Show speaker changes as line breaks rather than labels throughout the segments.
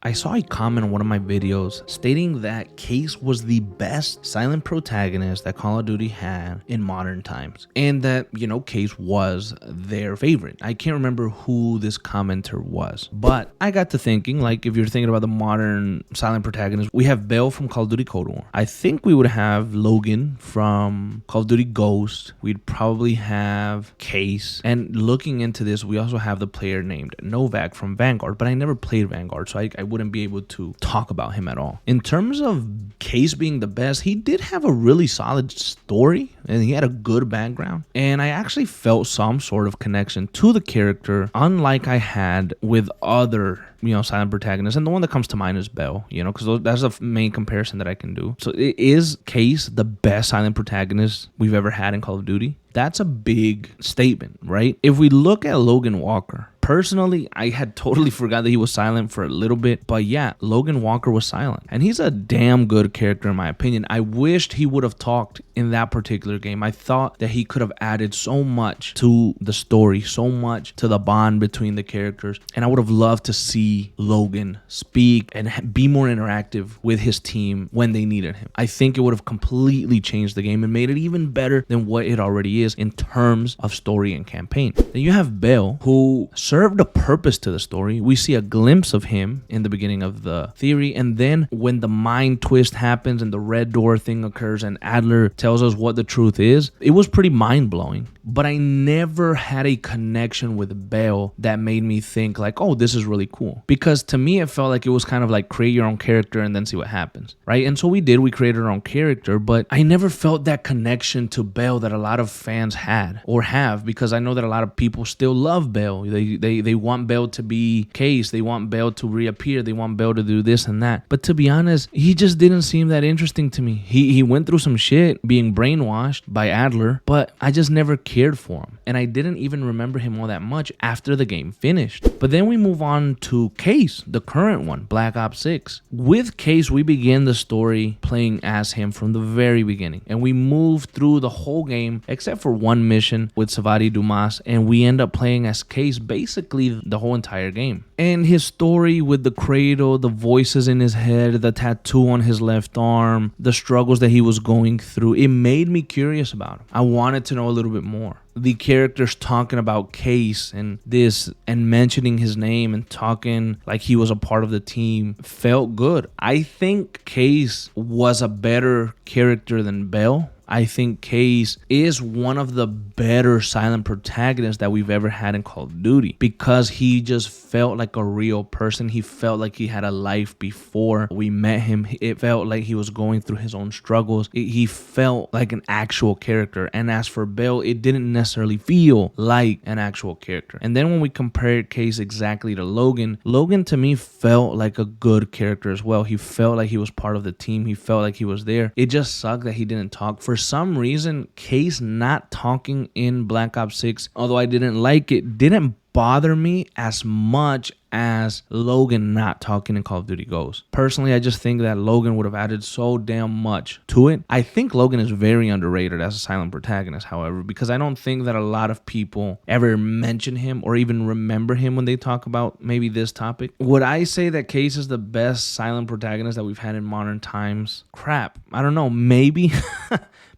I saw a comment on one of my videos stating that Case was the best silent protagonist that Call of Duty had in modern times, and that, Case was their favorite. I can't remember who this commenter was, but I got to thinking, like, if you're thinking about the modern silent protagonist, we have Bell from Call of Duty Cold War. I think we would have Logan from Call of Duty Ghost. We'd probably have Case. And looking into this, we also have the player named Novak from Vanguard, but I never played Vanguard, so I wouldn't be able to talk about him at all. In terms of Case being the best, he did have a really solid story and he had a good background, and I actually felt some sort of connection to the character, unlike I had with other silent protagonists. And the one that comes to mind is Bell, because that's the main comparison that I can do. So is Case the best silent protagonist we've ever had in Call of Duty? That's a big statement, right? If we look at Logan Walker, personally, I had totally forgot that he was silent for a little bit, but yeah, Logan Walker was silent, and he's a damn good character in my opinion. I wished he would have talked in that particular game. I thought that he could have added so much to the story, so much to the bond between the characters, and I would have loved to see Logan speak and be more interactive with his team when they needed him. I think it would have completely changed the game and made it even better than what it already is in terms of story and campaign. Then you have Bell, who served a purpose to the story. We see a glimpse of him in the beginning of the theory, and then when the mind twist happens and the red door thing occurs and Adler tells us what the truth is, it was pretty mind-blowing. But I never had a connection with Bell that made me think like, oh, this is really cool. Because to me, it felt like it was kind of like create your own character and then see what happens, right? And so we created our own character, but I never felt that connection to Bell that a lot of fans had or have, because I know that a lot of people still love Bell. They want Bell to be Case. They want Bell to reappear. They want Bell to do this and that. But to be honest, he just didn't seem that interesting to me. He went through some shit being brainwashed by Adler, but I just never cared for him, and I didn't even remember him all that much after the game finished. But then we move on to Case, the current one, Black Ops 6. With Case, we begin the story playing as him from the very beginning, and we move through the whole game except for one mission with Savati Dumas, and we end up playing as Case basically the whole entire game. And his story with the cradle, the voices in his head, the tattoo on his left arm, the struggles that he was going through, it made me curious about him. I wanted to know a little bit more. The characters talking about Case and this and mentioning his name and talking like he was a part of the team felt good. I think Case was a better character than Bell. I think Case is one of the better silent protagonists that we've ever had in Call of Duty, because he just felt like a real person. He felt like he had a life before we met him. It felt like he was going through his own struggles. He felt like an actual character. And as for Bell, it didn't necessarily feel like an actual character. And then when we compared Case exactly to Logan to me felt like a good character as well. He felt like he was part of the team. He felt like he was there. It just sucked that he didn't talk. For some reason, Case not talking in Black Ops 6, although I didn't like it, didn't bother me as much as Logan not talking in Call of Duty Ghost. Personally, I just think that Logan would have added so damn much to it. I think Logan is very underrated as a silent protagonist, however, because I don't think that a lot of people ever mention him or even remember him when they talk about maybe this topic. Would I say that Case is the best silent protagonist that we've had in modern times? Crap. I don't know. Maybe.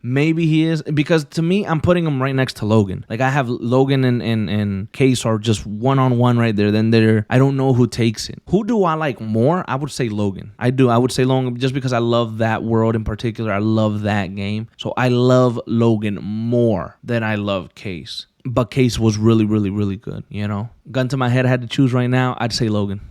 Maybe he is, because to me, I'm putting him right next to Logan. Like, I have Logan and Case are just one-on-one right there. Then I don't know who takes it. Who do I like more? I would say Logan. I would say Logan just because I love that world in particular. I love that game. So I love Logan more than I love Case. But Case was really, really, really good, Gun to my head, I had to choose right now, I'd say Logan.